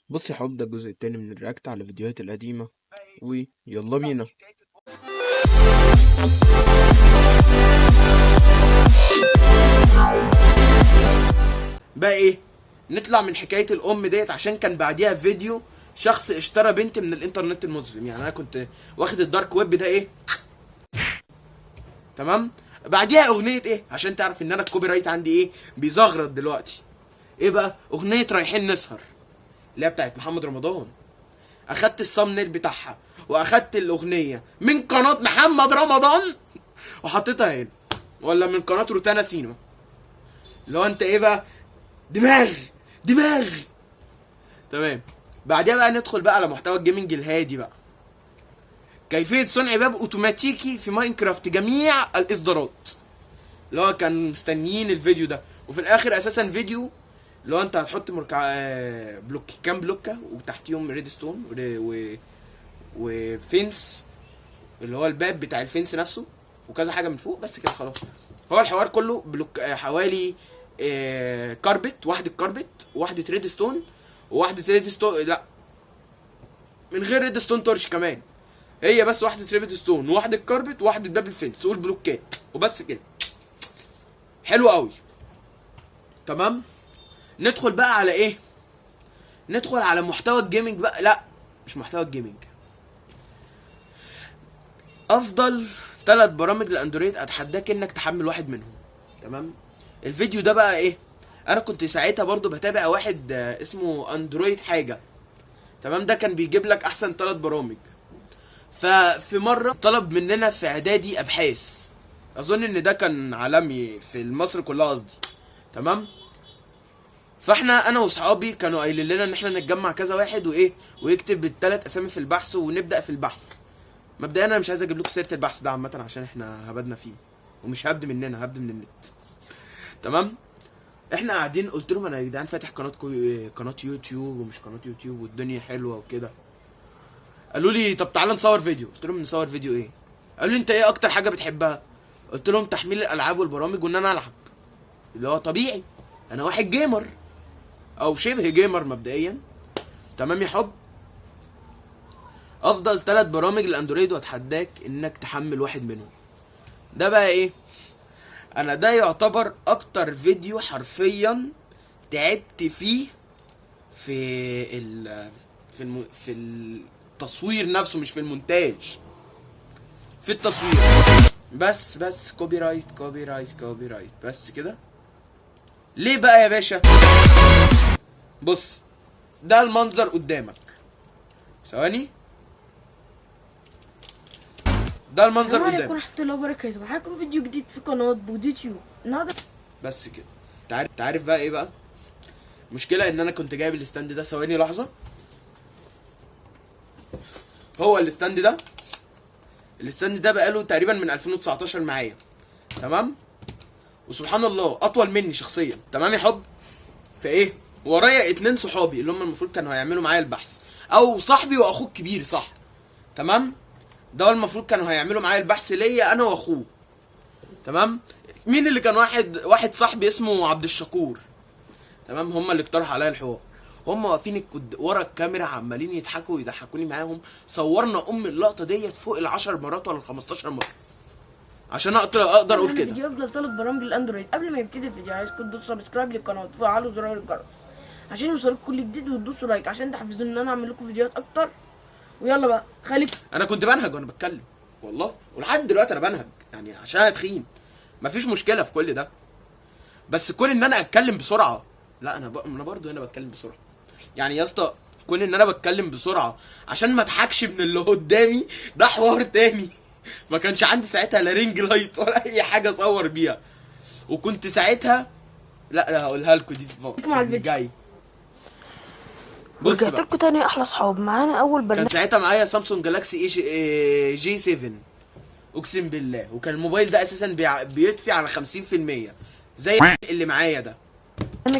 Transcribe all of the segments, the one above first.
بص يا حب، ده الجزء التاني من الرياكت على الفيديوهات القديمة. ويلا بينا. بقى ايه، نطلع من حكايه الام ديت عشان كان بعديها فيديو شخص اشترى بنت من الانترنت المظلم. يعني انا كنت واخد الدارك ويب ده ايه، تمام. بعديها اغنيه ايه، عشان تعرف ان انا الكوبي رايت عندي ايه بيزغرط دلوقتي. ايه بقى؟ اغنيه رايحين نسهر اللي هي بتاعت محمد رمضان. اخدت الصامنيل بتاعها واخدت الاغنيه من قناه محمد رمضان وحطيتها هنا، ولا من قناه روتانا سينما. اللي هو انت ايه بقى، دماغ. تمام. بعدها بقى ندخل بقى على محتوى الجيمنج الهادي بقى. كيفية صنع باب اوتوماتيكي في ماينكرافت جميع الاصدارات. اللي هو كان مستنيين الفيديو ده، وفي الاخر اساسا فيديو اللي هو انت هتحط بلوك، كام بلوكه وتحتيهم ريدستون وفينس، اللي هو الباب بتاع الفينس نفسه، وكذا حاجه من فوق. بس كده خلاص. هو الحوار كله بلوك، حوالي كاربت، واحده كاربت، واحده ريدستون، وواحده ريدستون، لا من غير ريدستون تورش كمان. هي بس واحده ريدستون وواحده كاربت وواحده باب الفينس والبلوكات، وبس كده. حلو قوي. تمام. ندخل بقى على ايه؟ ندخل على محتوى الجيمنج بقى. لا، مش محتوى الجيمنج. افضل 3 برامج لاندرويد اتحداك انك تحمل واحد منهم. تمام. الفيديو ده بقى ايه، انا كنت ساعتها برضو بتابع واحد اسمه اندرويد حاجه. تمام. ده كان بيجيب لك احسن 3 برامج. ففي مره طلب مننا في اعدادي ابحاث، اظن ان ده كان عالمي في مصر كلها قصدي. تمام. فاحنا انا واصحابي كانوا قايلين لنا ان احنا نتجمع كذا واحد وايه، ويكتب ال3 اسامي في البحث ونبدا في البحث. مبدئيا انا مش عايز اجيب لكم سيره البحث ده عامه عشان احنا هبدنا فيه، ومش هبد مننا، هبد من النت. تمام. احنا قاعدين، قلت لهم انا يا جدعان فاتح قناه يوتيوب، ومش قناه يوتيوب والدنيا حلوه وكده. قالوا لي طب تعالى نصور فيديو. قلت لهم نصور فيديو ايه؟ قالوا لي انت ايه اكتر حاجه بتحبها؟ قلت لهم تحميل الالعاب والبرامج وان انا العب، اللي هو طبيعي، انا واحد جيمر او شبه جيمر مبدئيا. تمام يا حب. افضل 3 برامج الاندرويد واتحداك انك تحمل واحد منهم. ده بقى ايه؟ انا ده يعتبر اكتر فيديو حرفيا تعبت فيه في في التصوير نفسه، مش في المونتاج، في التصوير. بس كوبي رايت بس كده. ليه بقى يا باشا؟ بص، ده المنظر قدامك. ثواني. ده المنظر السلام قدامك. عليكم ورحمة الله وبركاته. معاكم فيديو جديد في قناة بود يوتيوب النهارده. بس كده. تعرف بقى ايه بقى؟ المشكلة ان انا كنت جايب الستاند ده. ثواني لحظة. هو الستاند ده بقاله تقريبا من 2019 معايا. تمام. وسبحان الله اطول مني شخصيا. تمام يا حب. فايه، ورايا 2 صحابي اللي هم المفروض كانوا هيعملوا معايا البحث، او صاحبي واخوه الكبير، صح؟ تمام. ده المفروض كانوا هيعملوا معايا البحث ليا انا واخوه. تمام. مين اللي كان؟ واحد صاحبي اسمه عبد الشكور. تمام. هم اللي اقترحوا عليا الحوار. هم واقفين ورا الكاميرا عمالين يضحكوا ويضحكوني معاهم. صورنا اللقطه ديت فوق ال10 مرات ولا ال15 مره عشان اقدر اقول كده. فيديو افضل 3 برامج الاندرويد. قبل ما يبتدي الفيديو عايزكم تدوسوا سبسكرايب للقناة وتفعلوا زرار الجرس عشان يوصلكم كل جديد، وتدوسوا لايك عشان تحفزوني ان انا اعمل لكم فيديوهات اكتر. ويلا بقى خليك. انا كنت بنهج وانا بتكلم والله، ولحد دلوقتي انا بنهج يعني عشان انا تخين. مفيش مشكله في كل ده، بس كون ان انا اتكلم بسرعه، لا انا برضه هنا بتكلم بسرعه. يعني يا اسطى، كون ان انا بتكلم بسرعه عشان ما اضحكش من اللي قدامي، ده حوار تاني. ما كانش عندي ساعتها لا رينج لايت ولا اي حاجه اصور بيها. وكنت ساعتها، لا هقولها لكم دي في الجاي. ورجعت لكم تاني احلى صحاب. معانا اول كان برنامج. ساعتها معايا سامسونج جالاكسي جي 7. اقسم بالله. وكان الموبايل ده اساسا بيطفي على 50% زي اللي معايا ده.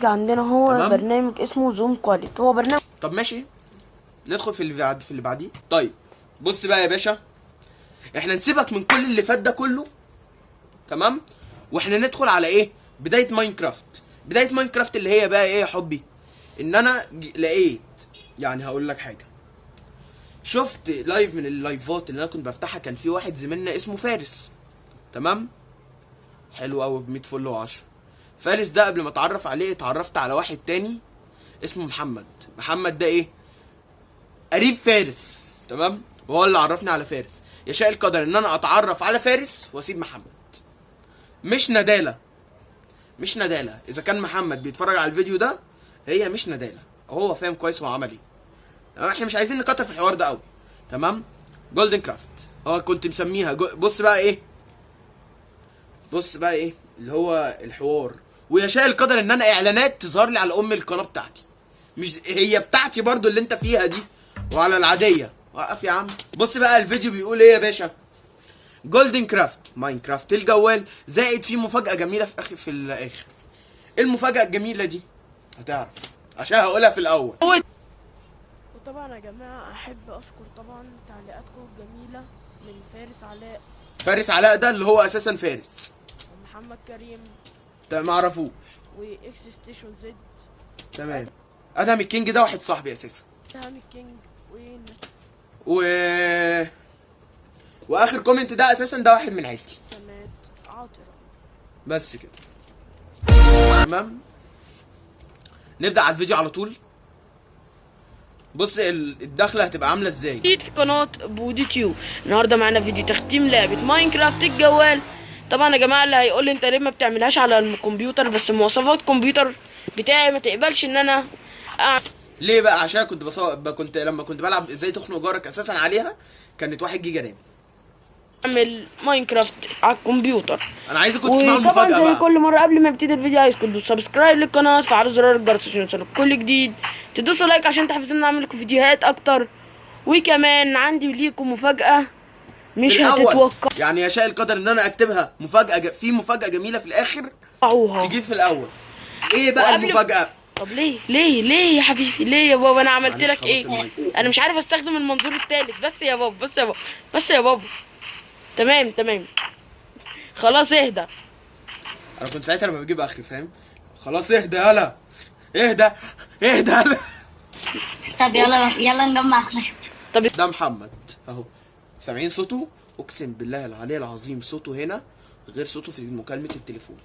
عندنا هو تمام؟ برنامج اسمه زوم كواليتي. هو برنامج. طب ماشي، ندخل في اللي بعديه. طيب بص بقى يا باشا، احنا نسيبك من كل اللي فات ده كله. تمام. واحنا ندخل على ايه؟ بدايه ماينكرافت اللي هي بقى ايه يا حبي؟ ان انا لقيت يعني هقول لك حاجه، شفت لايف من اللايفات اللي انا كنت بفتحها، كان في واحد زميلنا اسمه فارس، تمام، حلو قوي ب 100 فل و10. فارس ده قبل ما اتعرف عليه اتعرفت على واحد تاني اسمه محمد. محمد ده ايه؟ قريب فارس، تمام، وهو اللي عرفني على فارس. يشاء القدر ان انا اتعرف على فارس واسيب محمد. مش ندالة، مش ندالة. اذا كان محمد بيتفرج على الفيديو ده هي مش ندالة، هو فاهم كويس هو عمل ايه، تمام. احنا مش عايزين نكتر في الحوار ده قوي، تمام. جولدن كرافت هو كنت مسميها بص بقى ايه، بص بقى ايه اللي هو الحوار. ويشاء القدر ان انا اعلانات تظهر لي على القناه بتاعتي، مش هي بتاعتي برضو اللي انت فيها دي، وعلى العاديه. وقف يا عم. بص بقى الفيديو بيقول ايه يا باشا. جولدن كرافت ماينكرافت الجوال زائد فيه مفاجاه جميله في الاخر. ايه المفاجاه الجميله دي؟ هتعرف عشان هقولها في الاول. وطبعا يا جماعه احب اشكر طبعا تعليقاتكم الجميله من فارس علاء. فارس علاء ده اللي هو اساسا فارس، ومحمد كريم، ما اعرفوش، واكس ستيشن زد، تمام. ادهم الكينج ده واحد صاحبي اساسا، ادهم الكينج، و واخر كومنت ده اساسا ده واحد من عيلتي، سماد عاطره. بس كده، تمام. نبدا على الفيديو على طول. بص الدخله هتبقى عامله ازاي. جديد في قناه بودي تيوب. النهارده معانا فيديو تختيم لعبه ماينكرافت الجوال. طبعا يا جماعه اللي هيقول لي انت ليه ما بتعملهاش على الكمبيوتر، بس مواصفات الكمبيوتر بتاعي ما تقبلش ان انا ليه بقى؟ عشان كنت كنت لما كنت بلعب ازاي تخنق جارك اساسا عليها كانت 1 جيجا رام. اعمل ماينكرافت على الكمبيوتر. انا عايزكم تسمعوا وطبعا المفاجاه زي بقى. كل مره قبل ما يبتدي الفيديو عايزكم تدوسوا سبسكرايب للقناه، تفعلوا زرار الجرس عشان يوصلكم كل جديد، تدوسوا لايك عشان تحفزونا نعمل لكم فيديوهات اكتر. وكمان عندي ليكم مفاجاه مش في الأول. هتتوقعوها. يعني يشاء القدر ان انا اكتبها مفاجاه في مفاجاه جميله في الاخر تجي في الاول. ايه بقى المفاجاه؟ طب ليه يا حبيبي، ليه يا بابا؟ انا عملت معلش لك ايه؟ خبطت المايك. انا مش عارف استخدم المنظور الثالث. بس يا بابا، بس يا بابا. تمام خلاص اهدى. انا كنت ساعتها لما بجيب اخري، فاهم؟ خلاص اهدى يلا، اهدى يلا. طب يلا نجمع خشب. ده محمد اهو، سامعين صوته؟ اقسم بالله العلي العظيم صوته هنا غير صوته في مكالمه التليفون.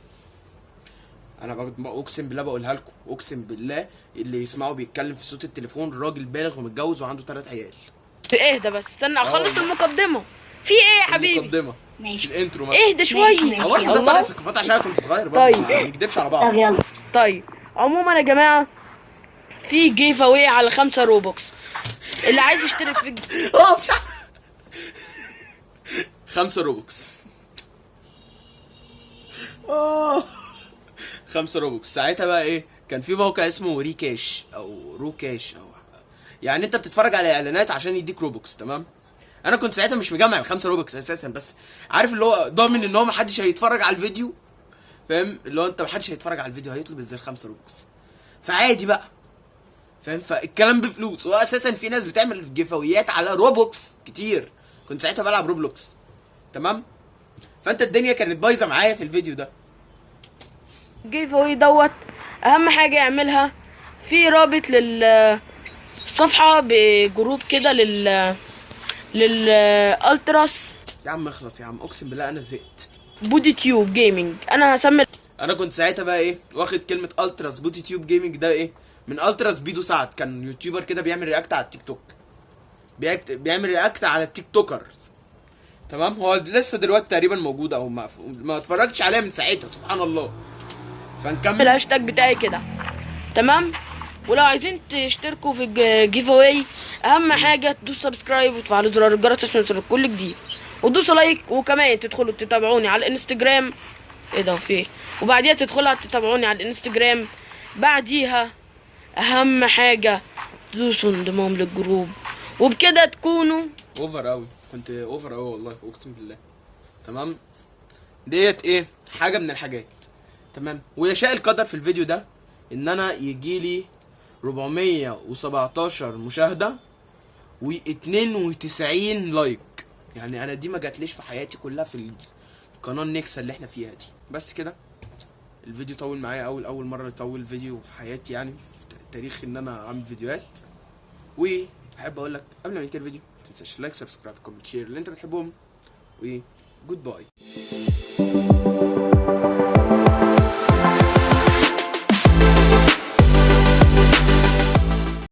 انا اقسم بالله بقولها لكم، اقسم بالله اللي يسمعه بيتكلم في صوت التليفون راجل بالغ ومتجوز وعنده 3 عيال. اهدى بس، استنى اخلص المقدمه. في ايه يا حبيبي؟ المقدمه ماشي. في الانترو مثلا. اهدى شويه. هو ده فرق الثقافات عشان انا كنت صغير برضه، طيب. ما نكدبش على طب بعض. يلا. طيب عموما يا جماعه في جيف اواي على 5 روبوكس. اللي عايز يشترك في 5 روبوكس. 5 روبوكس. ساعتها بقى ايه؟ كان في موقع اسمه ريكاش او روكاش او يعني انت بتتفرج على اعلانات عشان يديك روبوكس، تمام. انا كنت ساعتها مش مجمع ال5 روبوكس اساسا، بس عارف اللي هو ضامن ان هو محدش هيتفرج على الفيديو، فاهم؟ اللي هو انت محدش هيتفرج على الفيديو هيطلب ازاي ال5 روبوكس، فعادي بقى، فاهم؟ فالكلام بفلوس، واساسا في ناس بتعمل جيفاويات على روبوكس كتير. كنت ساعتها بلعب روبلوكس، تمام. فانت الدنيا كانت بايظه معايا في الفيديو ده. الجيف اواي دوت اهم حاجه يعملها في رابط للصفحه بجروب كده للالتراس يا عم اخلص يا عم، اقسم بالله انا زهقت. بودي تيوب جيمنج. انا هسمي. انا كنت ساعتها بقى ايه واخد كلمه التراس بودي تيوب جيمنج ده ايه من التراس بيدو سعد، كان يوتيوبر كده بيعمل رياكت على التيك توك، بيعمل رياكت على التيك توكرز، تمام. هو لسه دلوقتي تقريبا موجود او ما اتفرجتش عليها من ساعتها، سبحان الله. فنكمل الهاشتاج بتاعي كده، تمام. ولو عايزين تشتركوا في الجيف اواي اهم حاجه تدوسوا سبسكرايب وتفعلوا زرار الجرس عشان يوصلكوا كل جديد، وتدوسوا لايك، وكمان تدخلوا تتابعوني على الانستجرام. ايه ده في ايه؟ وبعديها تدخلوا تتابعوني على الانستجرام. بعديها اهم حاجه تدوسوا انضمام للجروب، وبكده تكونوا اوفر قوي. كنت اوفر قوي والله اقسم بالله، تمام. ديت ايه حاجه من الحاجات، تمام. ويشاء القدر في الفيديو ده ان انا يجيلي 417 مشاهده و92 لايك. يعني انا دي ما جاتليش في حياتي كلها في القناه النكسه اللي احنا فيها دي. بس كده الفيديو طول معايا، اول مره يطول فيديو في حياتي، يعني في تاريخ ان انا اعمل فيديوهات. واحب اقول لك قبل ما ننتهي الفيديو ما تنساش لايك سبسكرايب كومنت شير اللي انت بتحبهم، و جود باي.